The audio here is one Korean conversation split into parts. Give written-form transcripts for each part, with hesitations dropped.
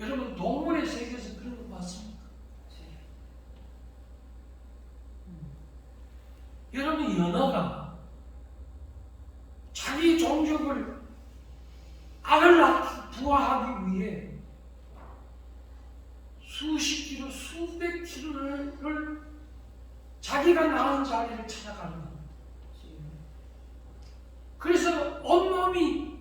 여러분 동물의 세계에서 그런 거 봤습니까? 여러분 연어가 자기 종족을 알을 부화하기 위해 수십 킬로, 수백 킬로를 자기가 낳은 자리를 찾아가는 겁니다. 그래서 온몸이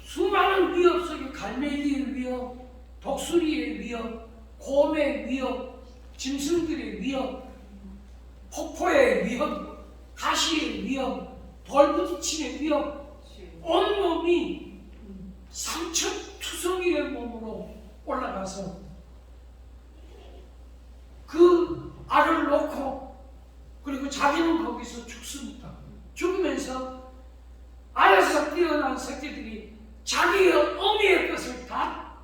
수많은 위협 속에 갈매기의 위협, 독수리의 위협, 곰의 위협, 짐승들의 위협, 폭포의 위협, 가시의 위협, 돌부딪힘의 위협, 온몸이 상처투성이의 몸으로 올라가서 그 알을 놓고 그리고 자기는 거기서 죽습니다. 죽으면서 알에서 뛰어난 새끼들이 자기의 어미의 것을 다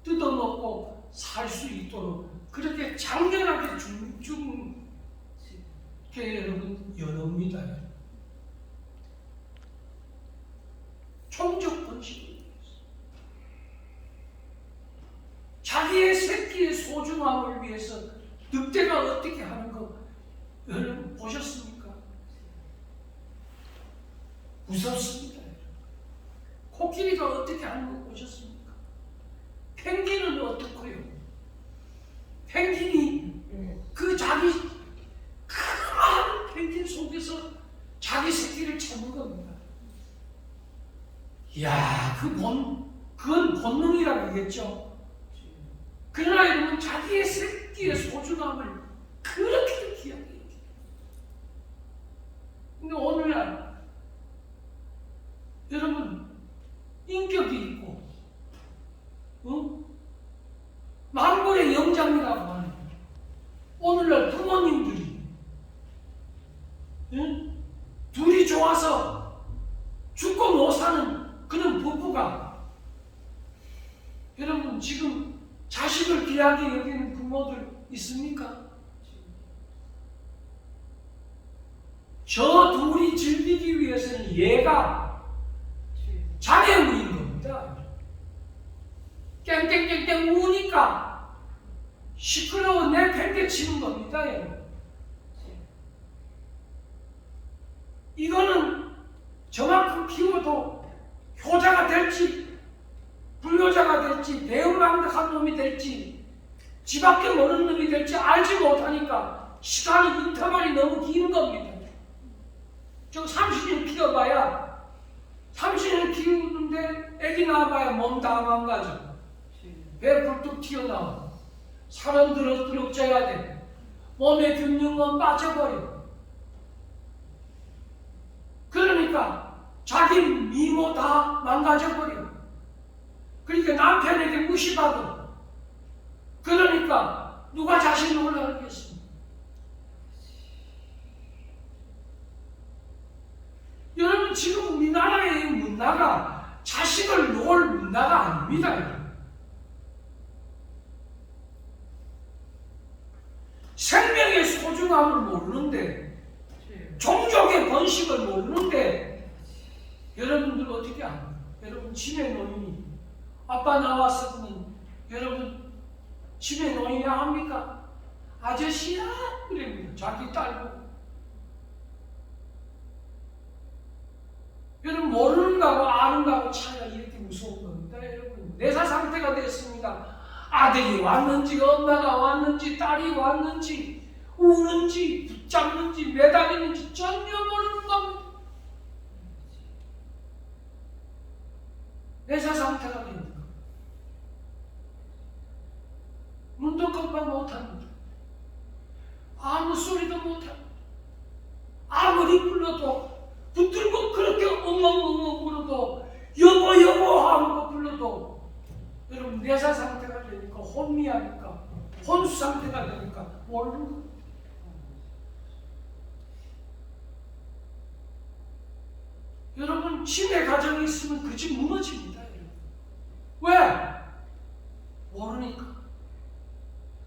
뜯어먹고 살 수 있도록 그렇게 장렬하게 죽은 게 여러분 연어입니다. 총적 번식입니다. 자기의 새끼의 소중함을 위해서 늑대가 어떻게 하는 거 여러분 보셨습니까? 무섭습니다. 코끼리가 어떻게 하는 거 보셨습니까? 펭귄은 어떻고요? 펭귄이 그 자기 큰 펭귄 속에서 자기 새끼를 찾는 겁니다. 이야, 그건 본능이라고 하겠죠. 그러나 여러분 자기의 새끼의 소중함을 그렇게 귀하게 여깁니다. 근데 오늘날 여러분 인격이 있고 만골의 영장이라고 하는 오늘날 부모님들이 둘이 좋아서 죽고 못 사는 그런 부부가 여러분 지금 자식을 귀하게 여기는 부모들 있습니까? 저 둘이 즐기기 위해서는 얘가 장애물인 겁니다. 깽깽깽깽 우니까 시끄러워 내 팽개 치는 겁니다. 이거는 저만큼 키워도 효자가 될지 불효자가 될지 배은망덕한 놈이 될지 지 밖에 모르는 놈이 될지 알지 못하니까 시간이 인터벌이 너무 긴 겁니다. 저 30년 키워봐야 30년 키우는데 애기 낳아봐야 몸 다 망가져. 배 불뚝 튀어나와. 살은 드럭드럭 쪄야 돼. 몸의 균형은 빠져버려. 그러니까 자기 미모 다 망가져버려. 그러니까 남편에게 무시받아. 그러니까 누가 자신을 올라가겠습니까? 여러분 지금 우리나라의 문화가 자식을 놓을 문화가 아닙니다. 생명의 소중함을 모르는데 종족의 번식을 모르는데 여러분들 어떻게 합니까? 여러분 치매 노인이 아빠 나왔으면 여러분 치매 노인이라 합니까? 아저씨야 그럽니다. 자기 딸고 여러분 모르는 거하고 아는 거하고 차이가 이렇게 무서운 겁니다. 여러분 내사 상태가 됐습니다. 아들이 왔는지 엄마가 왔는지 딸이 왔는지 우는지 붙잡는지 매달리는지 전혀 모르는 겁니다. 내사 상태가 됩니다. 눈도 깜빡 못합니다. 아무 소리도 못합니다. 아무리 불러도 붙들고 그렇게 엉엉엉엉 불러도 여보 여보 하는 거 불러도 여러분 내사 상태가 되니까 혼미하니까 혼수 상태가 되니까 모르는 거예요. 여러분 치매 가정이 있으면 그 집 무너집니다. 여러분. 왜? 모르니까.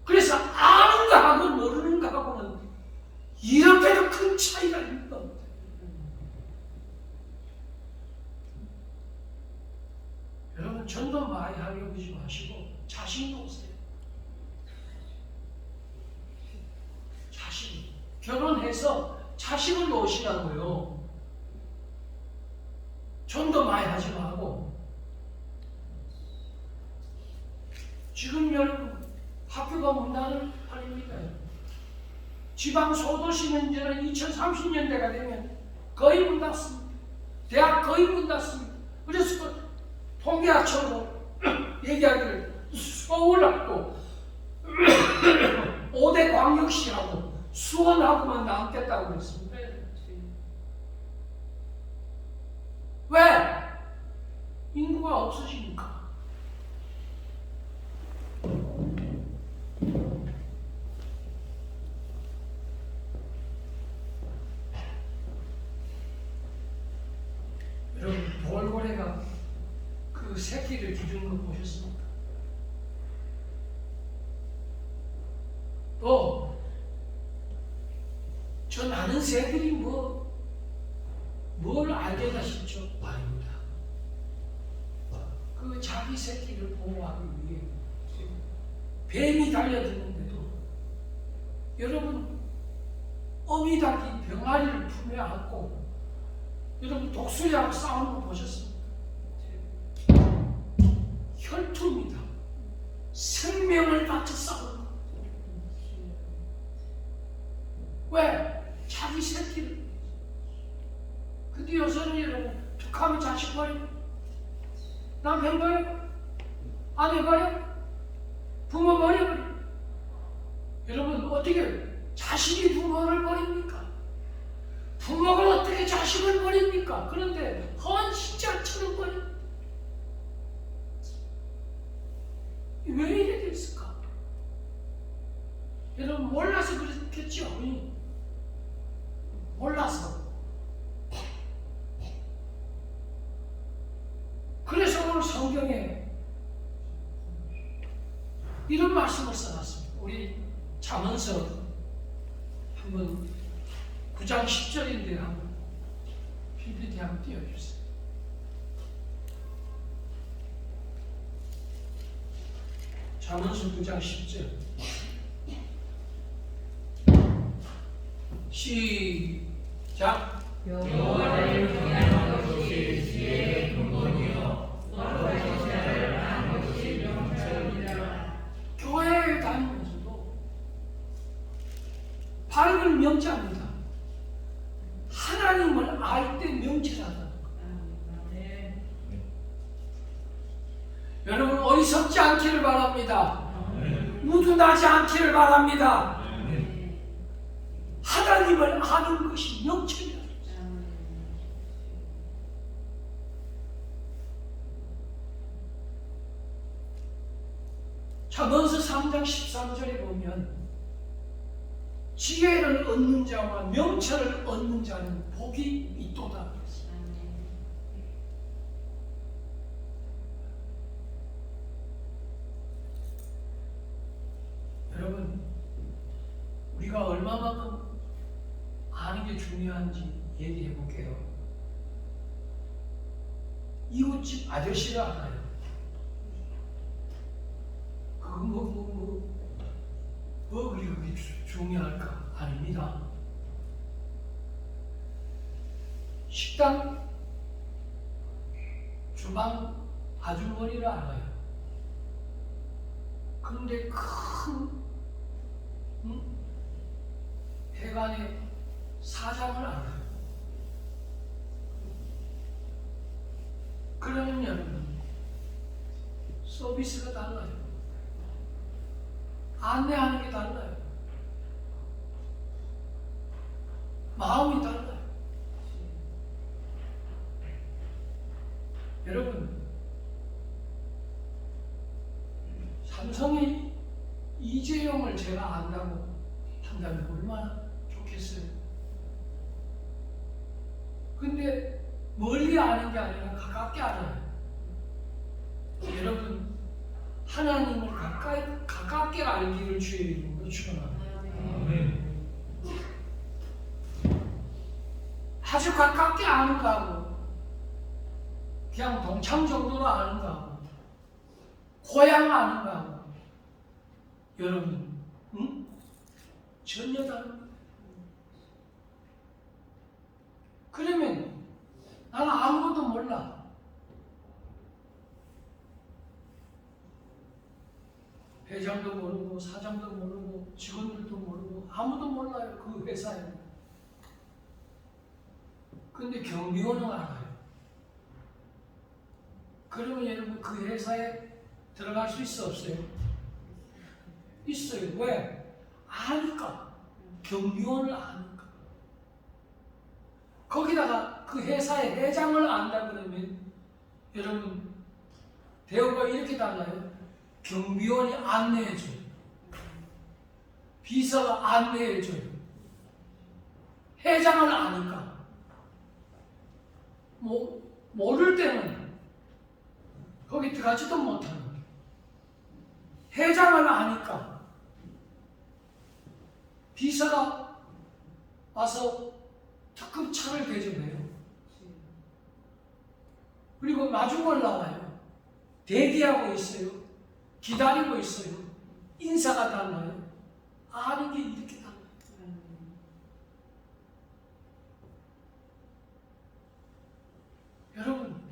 그래서 아는 거하고 모르는 거하고는 이렇게도 큰 차이가 있는 겁니다. 여러분 전도 많이 많이 하려고 하지 마시고 자식 놓으세요. 자식. 결혼해서 자식을 놓으시라고요. 전도 많이 하지 말고. 지금 여러분 학교가 문 닫을 판입니다. 지방 소도시는 이제는 2030년대가 되면 거의 문 닫습니다. 대학 거의 문 닫습니다. 그래서 그 통계학적으로 얘기하기를 서울하고 5대 광역시하고 수원하고만 남겠다고 그랬습니다. 왜? 인구가 없어지니까. 여러분, 돌고래가 그 새끼를 기르는 거 보셨습니까? 또, 저 많은 새들이 뭘 알겠나 싶죠? 아닙니다. 그 자기 새끼를 보호하기 위해 뱀이 달려드는데도 여러분, 어미닭이 병아리를 품에 안고 여러분 독수리하고 싸우는 거 보셨습니까? 혈투입니다. 생명을 바쳐 싸우는 거. 왜? 자기 새끼를. 근데 요새는 여러분 툭하면 자식 버려, 남편 버려, 아내 버려, 부모 버려. 여러분 어떻게 자식이 부모를 버립니까? 부모가 어떻게 자식을 버립니까? 그런데 헌신자처럼 버립니다. 왜 이래 됐을까? 여러분 몰라서 그렇겠죠? 몰라서. 그래서 오늘 성경에 이런 말씀을 써놨습니다. 우리 잠언서 한번 9장 10절인데 한번 PPT 한번 띄워주세요. 잠언서 9장 10절 시작. 여호와를 경외하는 것이 지혜의 근본이요 너를 하는 것이 명철이라. 교회에 다니면서도 밝은 명자입니다. 하나님을 알 때 명철하다. 여러분 어리석지 않기를 바랍니다. 무둔하지 않기를 바랍니다. 하나님을 아는 것이 명철이다. 잠언서 3장 13절에 보면 지혜를 얻는 자와 명철을 얻는 자는 복이 있도다. 여러분 우리가 얼마만큼 아는 게 중요한지 얘기해 볼게요. 이웃집 아저씨를 알아요. 그게 중요할까? 아닙니다. 식당 주방 아주머니를 알아요. 그런데 큰 회관의 사장을 알아요. 그러면 여러분 서비스가 달라요. 안내하는 게 달라요. 마음이 달라요. 여러분 삼성의 이재용을 제가 안다고 한다면 얼마나 좋겠어요. 근데 멀리 아는 게 아니라 가깝게 알아요. 여러분 하나님을 가깝게 알기를 주의 이름으로 축원합니다. 아주 가깝게 아는 거하고 그냥 동창 정도로 아는 거하고 고향 아는 거하고 여러분, 응? 전혀 다른 거예요. 그러면 나는 아무것도 몰라. 회장도 모르고 사장도 모르고 직원들도 모르고 아무도 몰라요. 그 회사에. 근데 경비원은 알아요. 그러면 여러분 그 회사에 들어갈 수 있어 없어요? 있어요. 왜? 아니까. 경비원을 아니까. 거기다가 그 회사의 회장을 안다 그러면 여러분 대우가 이렇게 달라요. 경비원이 안내해줘요. 비서가 안내해줘요. 회장을 아니까. 모를 때는 거기 들어가지도 못하는 거예요. 회장을 아니까 비서가 와서 특급 차를 대접해요. 그리고 마중을 나와요. 대기하고 있어요. 기다리고 있어요. 인사가 달라요. 아는 게 이렇게 달라요. 여러분,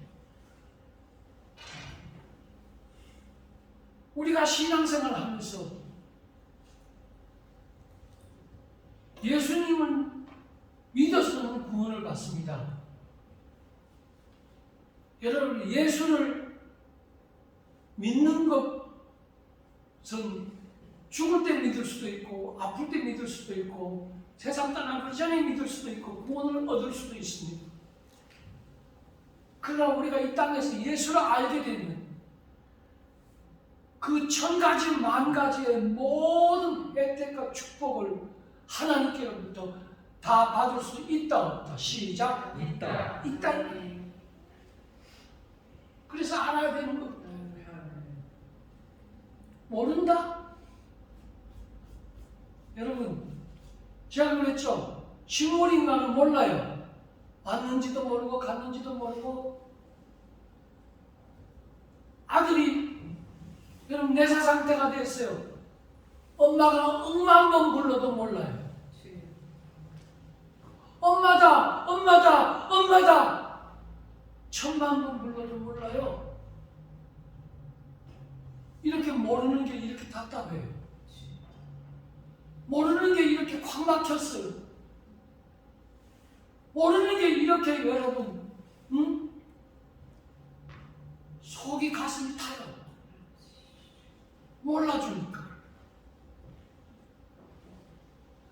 우리가 신앙생활 하면서 예수님을 믿어서는 구원을 받습니다. 여러분, 예수를 믿는 것은 죽을 때 믿을 수도 있고 아플 때 믿을 수도 있고 세상 떠나기 전에 믿을 수도 있고 구원을 얻을 수도 있습니다. 그러나 우리가 이 땅에서 예수를 알게 되면 그 1000가지 만가지의 모든 혜택과 축복을 하나님께로부터 다 받을 수 있다 없다. 시작. 있다. 있다. 그래서 알아야 되는 거. 모른다? 여러분, 제가 그랬죠. 식물인간은 몰라요. 왔는지도 모르고 갔는지도 모르고. 아들이 여러분 내사 상태가 됐어요. 엄마가 억만 번 불러도 몰라요. 엄마다, 엄마다, 엄마다. 1000만 번 불러도 몰라요. 이렇게 모르는 게 이렇게 답답해요. 모르는 게 이렇게 콱 막혔어요. 모르는 게 이렇게 여러분, 응? 속이 가슴이 타요. 몰라주니까.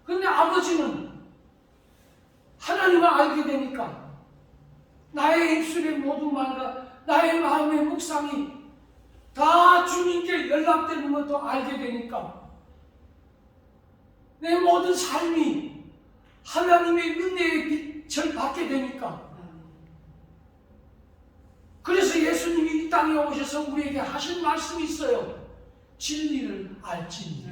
근데 아버지는 하나님을 알게 되니까 나의 입술의 모든 말과 나의 마음의 묵상이 다 주님께 연락되는 것도 알게 되니까 내 모든 삶이 하나님의 은혜의 빛을 받게 되니까 그래서 예수님이 이 땅에 오셔서 우리에게 하신 말씀이 있어요. 진리를 알지니.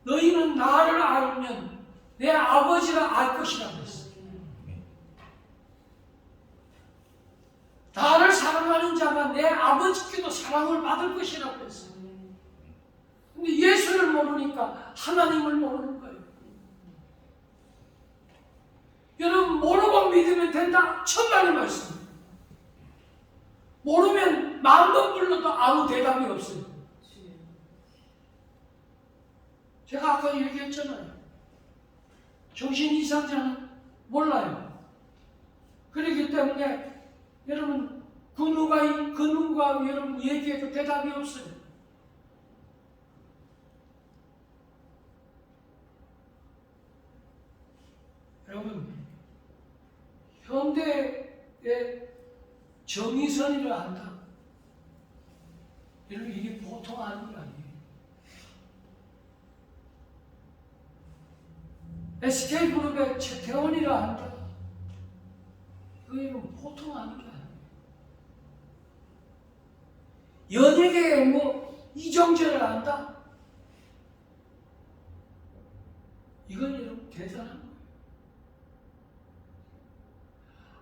너희는 나를 알면 내 아버지를 알 것이라고 했어요. 나를 사랑하는 자가 내 아버지께도 사랑을 받을 것이라고 했어요. 근데 예수를 모르니까 하나님을 모르는 거예요. 여러분, 모르고 믿으면 된다. 천만의 말씀. 모르면 마음껏 불러도 아무 대답이 없어요. 제가 아까 얘기했잖아요. 정신 이상자는 몰라요. 그렇기 때문에 여러분 그 누가 여러분 얘기해도 대답이 없어요. 여러분 현대의 정의선이를 안다. 여러분 이게 보통 아닌 게 아니에요. SK그룹의 최태원이라 한다. 이거 보통 아닌 게 아니에요. 연예계의 이정재를 안다. 이건 여러분 대단한 거예요.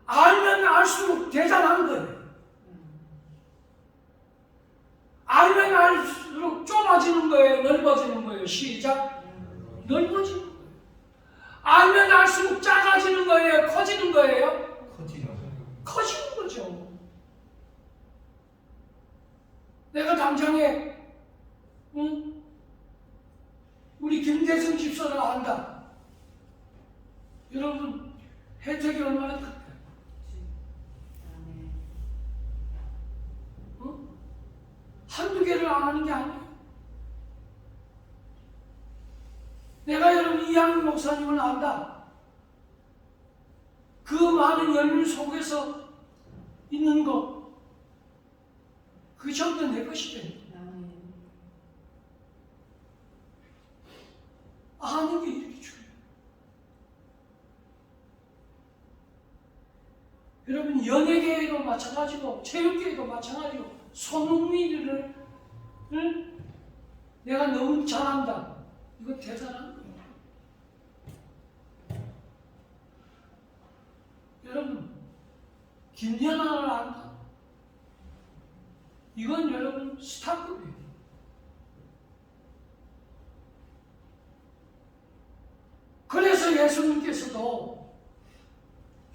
알면 알수록 대단한 거예요. 알면 알수록 좁아지는 거예요, 넓어지는 거예요. 시작. 넓어지는 거예요. 알면 알수록 작아지는 거예요, 커지는 거예요. 커지는 거죠. 내가 당장에 우리 김대성 집사를 안다. 여러분 혜택이 얼마나 클까요? 한두 개를 안 하는 게 아니에요. 내가 여러분 이양민 목사님을 안다. 그 많은 열물 속에서 있는 것, 그 전부 내 것이 됩니다. 아는 게 이렇게 중요해요. 여러분 연예계에도 마찬가지고 체육계에도 마찬가지고 손흥민을 내가 너무 잘한다. 이거 대단한 거예요. 여러분 김연아를 안다. 이건 여러분 스타급이에요. 그래서 예수님께서도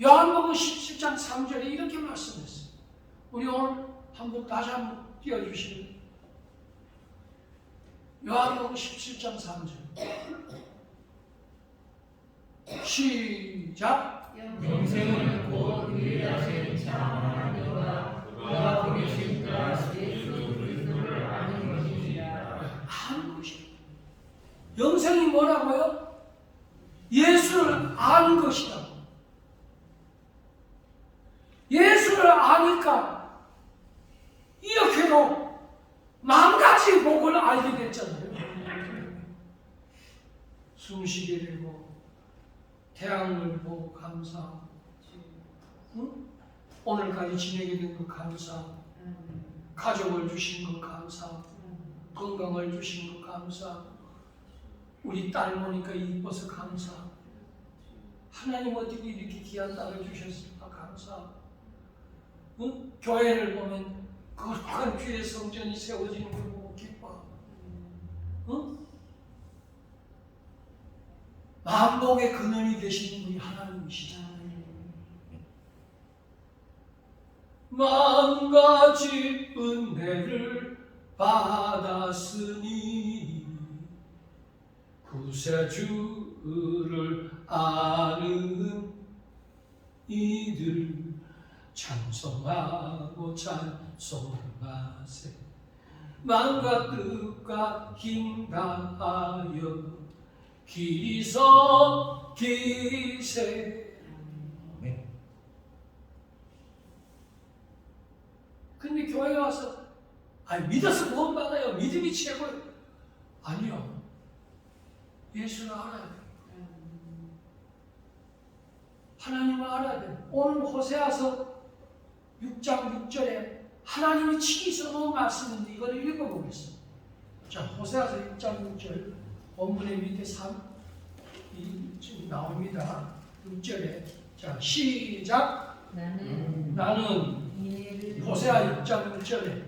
요한복음 17장 3절에 이렇게 말씀했어요. 우리 오늘 다시 한번 띄워주시면 요한복음 17장 3절 시작. 영생은 곧 유일하신 참 하나님과 그가 보내신 자 예수 그리스도를 아는 것이니라. 아는 것이다. 영생이 뭐라고요? 예수를 아는 것이다. 예수를 아니까 이렇게도 만 가지 복을 알게 됐잖아요. 숨쉬게 되고 태양을 보고 감사하고 오늘까지 지내게 된 것 감사하고 가족을 주신 것 감사하고 건강을 주신 것 감사하고 우리 딸 보니까 이뻐서 감사하고 하나님 어떻게 이렇게 귀한 딸을 주셨을까 감사하고 교회를 보면 거룩한 주의 성전이 세워지는 걸 보고 기뻐하고 만복의 근원이 되시는 분이 하나님이시다. 만 가지 은혜를 받았으니 구세주를 아는 이들 찬송하고 찬송하세. 마음과 뜻과 힘 다하여 길이 서 기세. 근데 교회에 와서 믿어서 구원 받아요. 믿음이 최고예요. 아니요. 예수를 알아야 돼요. 하나님을 알아야 돼요. 오늘 호세아서 6장 6절에 하나님이 친히 써놓은 말씀인데 이걸 읽어보겠습니다. 자, 호세아서 6장 6절 본문의 밑에 3 지금 나옵니다. 6절에 자 시작. 나는 호세아 6장 6절에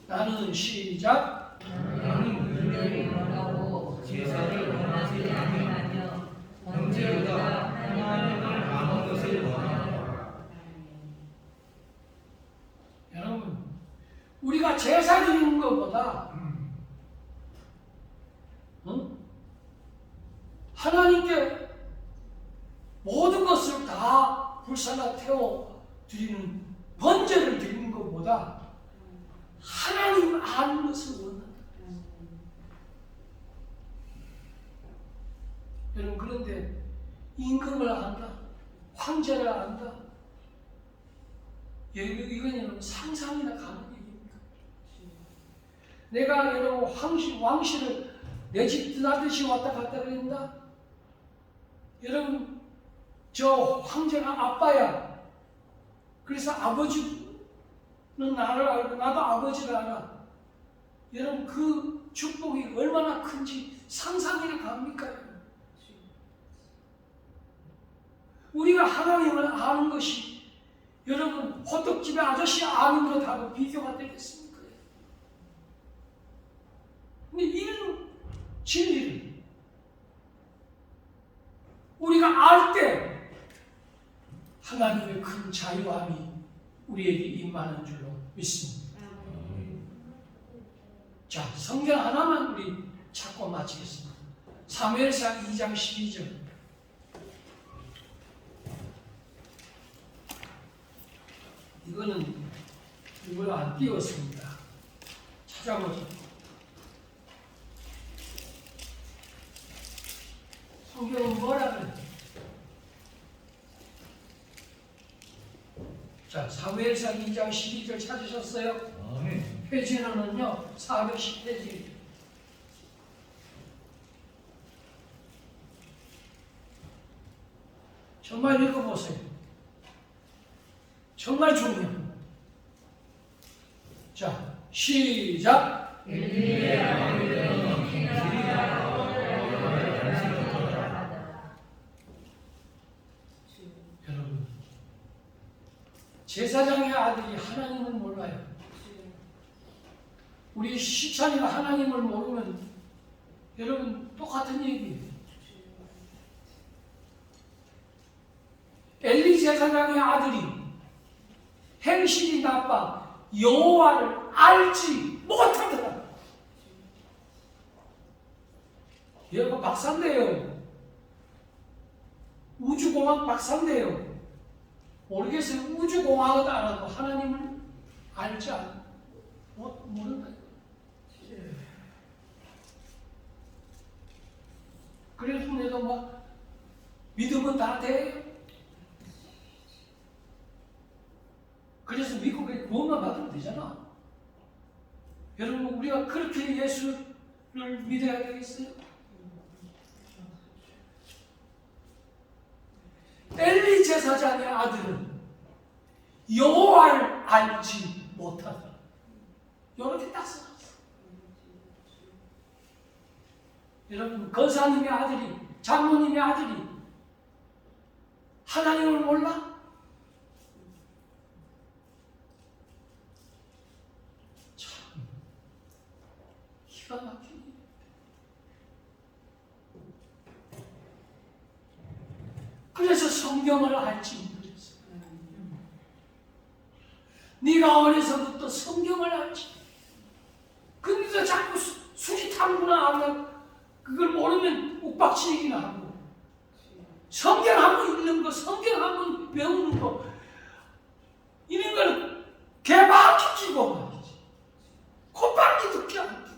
나는 시작. 나는 은혜를 원하고 제사를 원하지 아니하며 언제보다 하나님을 아는 것을 원하노라. 여러분 우리가 제사 드리는 것보다 하나님께 모든 것을 다 불사나 태워 드리는 번제를 드리는 것보다 하나님 아는 것을 원한다. 여러분 그런데 임금을 안다, 황제를 안다. 이건 여러분 상상이나 가는 얘기입니까? 내가 여러분 왕실을 내 집 드나듯이 왔다 갔다 그런다. 여러분 저 황제가 아빠야. 그래서 아버지는 나를 알고 나도 아버지를 알아. 여러분 그 축복이 얼마나 큰지 상상이나 갑니까? 우리가 하나님을 아는 것이 여러분 호떡집의 아저씨 아는 것하고 비교가 되겠습니까? 근데 이런 진리를 우리가 알 때 하나님의 큰 자유함이 우리에게 임하는 줄로 믿습니다. 자, 성경 하나만 우리 찾고 마치겠습니다. 사무엘상 2장 12절. 이거는 이걸 안 띄웠습니다. 찾아보죠. 성경은 뭐라 그래? 자, 사무엘상 2장 12절 찾으셨어요? 아멘. 페이지는요 410페이지. 정말 읽어보세요. 정말 중요합니다. 자, 시작. 여러분, 제사장의 아들이 하나님을 몰라요. 우리 시찬이가 하나님을 모르면 여러분 똑같은 얘기예요. 엘리 제사장의 아들이 행실이 나빠 여호와를 알지 못하더라. 여러분 박사인데요. 우주공학 박사인데요. 모르겠어요. 우주공학은 알아도 하나님을 알지 않아. 모른다. 그래서 내가 막 믿으면 다 돼. 그래서 믿고 구원만 받으면 되잖아. 여러분 우리가 그렇게 예수를 믿어야 되겠어요? 엘리 제사장의 아들은 여호와를 알지 못하더라. 이렇게 딱 써놨어. 여러분 권사님의 아들이, 장로님의 아들이 하나님을 몰라? 참 기가 막히네. 그래서 성경을 알지 못했어. 네가 어려서부터 성경을 알지. 근데도 자꾸 수지탐구나 하면 그걸 모르면 욱박치기나 하고, 성경 한번 읽는 거, 성경 한번 배우는 거, 이런 걸 개방시키고 말이지. 콧방귀 듣게 안 두고.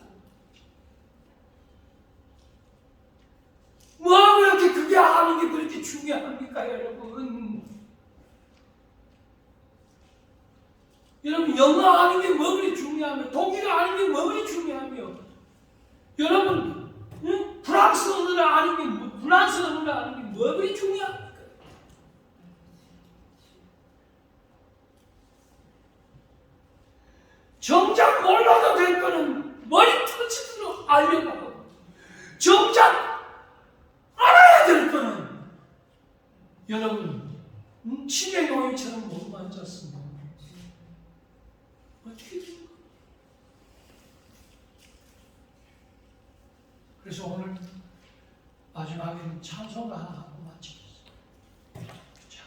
뭐 그렇게 그게 아는 게 그렇게 중요합니까, 여러분? 여러분 영어 아는 게 뭐 그리 중요하며, 독일어 아는 게 뭐 그리 중요하며, 여러분 프랑스어를 아는 게 프랑스어를 아는 게 뭐 그리 중요합니까? 정작 몰라도 될 거는 머리 터치로 알려고 하고, 정작 알아야 될 거는 여러분 치매 노인처럼 못 만졌습니다. 어떻게 된 거야? 그래서 오늘 마지막에는 찬송가 하나 하고 마치겠습니다. 자,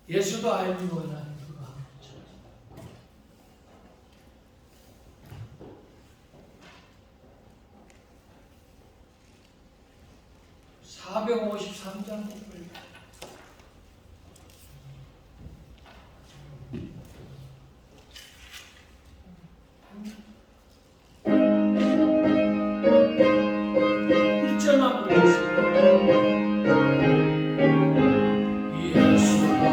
예수도 알기 원하는 그가 하는 찬송가 453장 예수와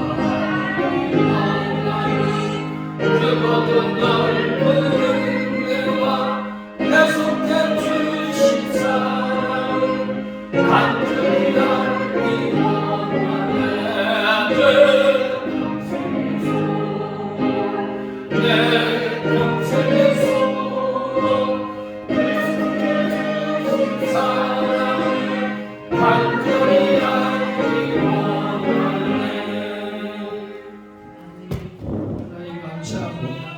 감사합니다.